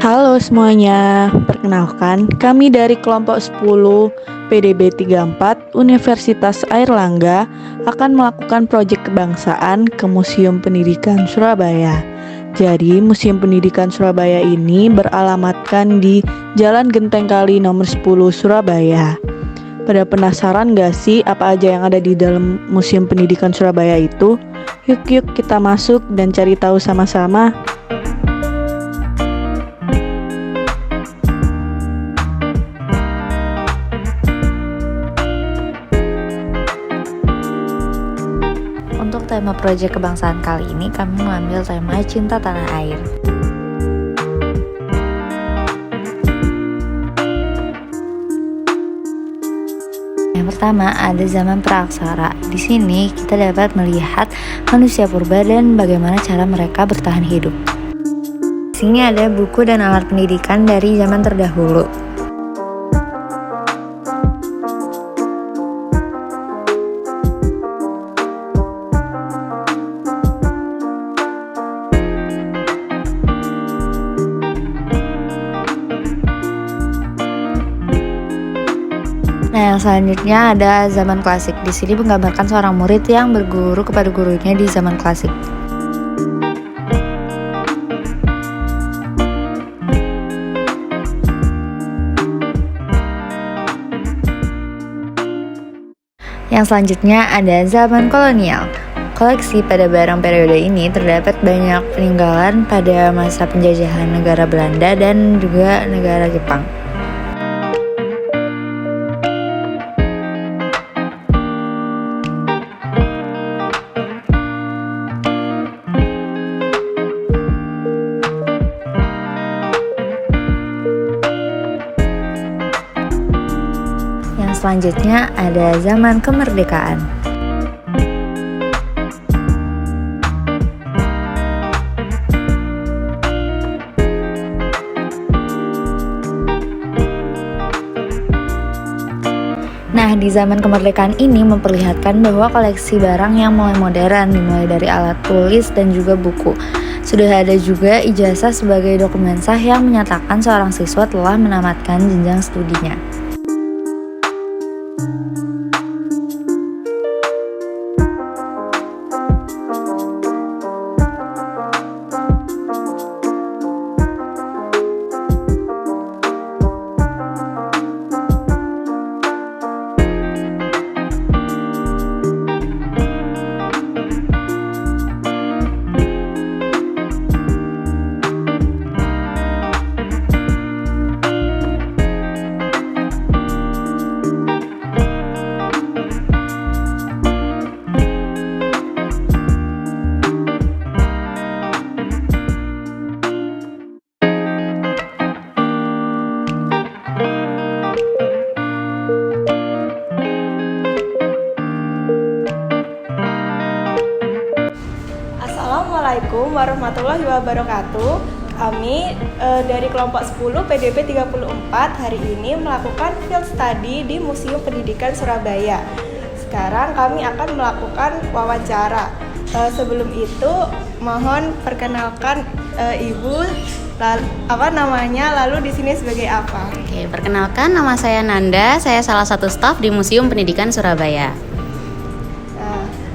Halo semuanya, perkenalkan kami dari kelompok 10 PDB 34 Universitas Airlangga akan melakukan proyek kebangsaan ke Museum Pendidikan Surabaya. Jadi Museum Pendidikan Surabaya ini beralamatkan di Jalan Genteng Kali nomor 10 Surabaya. Pada penasaran gak sih apa aja yang ada di dalam Museum Pendidikan Surabaya itu? Yuk kita masuk dan cari tahu sama-sama. Untuk tema proyek kebangsaan kali ini, kami mengambil tema Cinta Tanah Air. Yang pertama ada zaman praaksara. Di sini kita dapat melihat manusia purba dan bagaimana cara mereka bertahan hidup. Di sini ada buku dan alat pendidikan dari zaman terdahulu. Nah, yang selanjutnya ada zaman klasik. Di sini menggambarkan seorang murid yang berguru kepada gurunya di zaman klasik. Yang selanjutnya ada zaman kolonial. Koleksi pada barang periode ini terdapat banyak peninggalan pada masa penjajahan negara Belanda dan juga negara Jepang. Selanjutnya ada zaman kemerdekaan. Nah, di zaman kemerdekaan ini memperlihatkan bahwa koleksi barang yang mulai modern, dimulai dari alat tulis dan juga buku. Sudah ada juga ijazah sebagai dokumen sah yang menyatakan seorang siswa telah menamatkan jenjang studinya. Assalamualaikum warahmatullahi wabarakatuh. Kami dari kelompok 10 PDB 34 hari ini melakukan field study di Museum Pendidikan Surabaya. Sekarang kami akan melakukan wawancara. Sebelum itu mohon perkenalkan Ibu, apa namanya, lalu di sini sebagai apa? Oke, perkenalkan nama saya Nanda, saya salah satu staf di Museum Pendidikan Surabaya.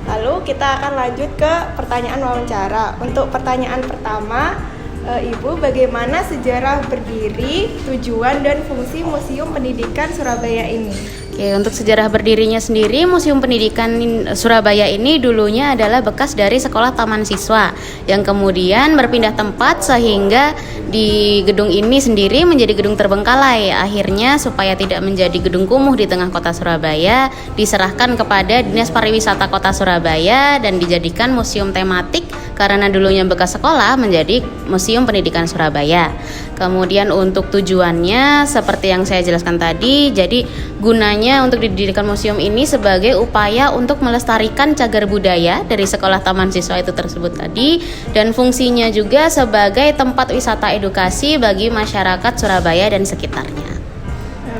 Lalu kita akan lanjut ke pertanyaan wawancara. Untuk pertanyaan pertama, Ibu, bagaimana sejarah berdiri, tujuan, dan fungsi Museum Pendidikan Surabaya ini? Oke, untuk sejarah berdirinya sendiri, Museum Pendidikan Surabaya ini dulunya adalah bekas dari sekolah taman siswa yang kemudian berpindah tempat sehingga di gedung ini sendiri menjadi gedung terbengkalai. Akhirnya supaya tidak menjadi gedung kumuh di tengah kota Surabaya, diserahkan kepada Dinas Pariwisata Kota Surabaya dan dijadikan museum tematik karena dulunya bekas sekolah menjadi Museum Pendidikan Surabaya. Kemudian untuk tujuannya seperti yang saya jelaskan tadi, jadi gunanya untuk didirikan museum ini sebagai upaya untuk melestarikan cagar budaya dari sekolah taman siswa itu tersebut tadi, dan fungsinya juga sebagai tempat wisata edukasi bagi masyarakat Surabaya dan sekitarnya.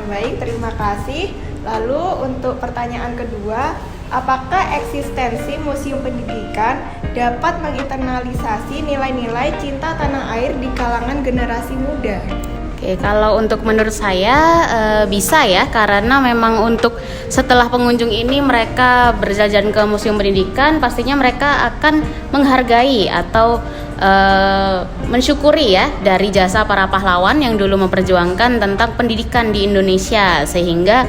Baik, terima kasih. Lalu untuk pertanyaan kedua, apakah eksistensi Museum Pendidikan dapat menginternalisasi nilai-nilai cinta tanah air di kalangan generasi muda? Oke, kalau untuk menurut saya bisa ya, karena memang untuk setelah pengunjung ini mereka berjalan ke Museum Pendidikan, pastinya mereka akan menghargai atau mensyukuri ya dari jasa para pahlawan yang dulu memperjuangkan tentang pendidikan di Indonesia, sehingga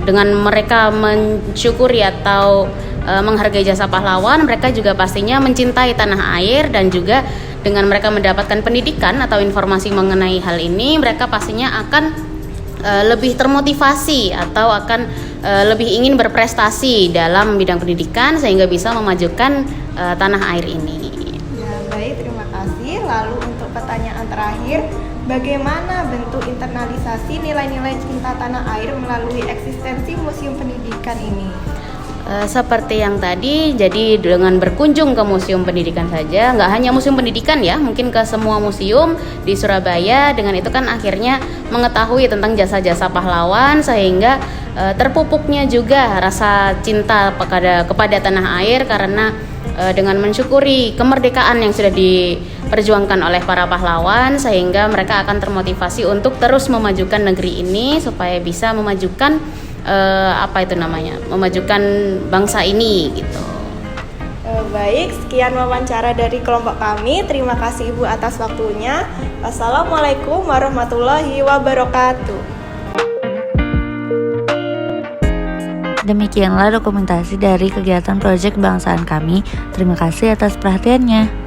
dengan mereka mensyukuri atau menghargai jasa pahlawan, mereka juga pastinya mencintai tanah air, dan juga dengan mereka mendapatkan pendidikan atau informasi mengenai hal ini, mereka pastinya akan lebih termotivasi atau akan lebih ingin berprestasi dalam bidang pendidikan sehingga bisa memajukan tanah air ini. Ya, baik, terima kasih. Lalu untuk pertanyaan terakhir, bagaimana bentuk internalisasi nilai-nilai cinta tanah air melalui eksistensi Museum Pendidikan ini? Seperti yang tadi, jadi dengan berkunjung ke Museum Pendidikan saja, nggak hanya Museum Pendidikan ya, mungkin ke semua museum di Surabaya, dengan itu kan akhirnya mengetahui tentang jasa-jasa pahlawan, sehingga terpupuknya juga rasa cinta kepada tanah air, karena dengan mensyukuri kemerdekaan yang sudah diperjuangkan oleh para pahlawan, sehingga mereka akan termotivasi untuk terus memajukan negeri ini supaya bisa memajukan memajukan bangsa ini gitu. Baik, sekian wawancara dari kelompok kami. Terima kasih Ibu atas waktunya. Wassalamualaikum warahmatullahi wabarakatuh. Demikianlah dokumentasi dari kegiatan proyek kebangsaan kami. Terima kasih atas perhatiannya.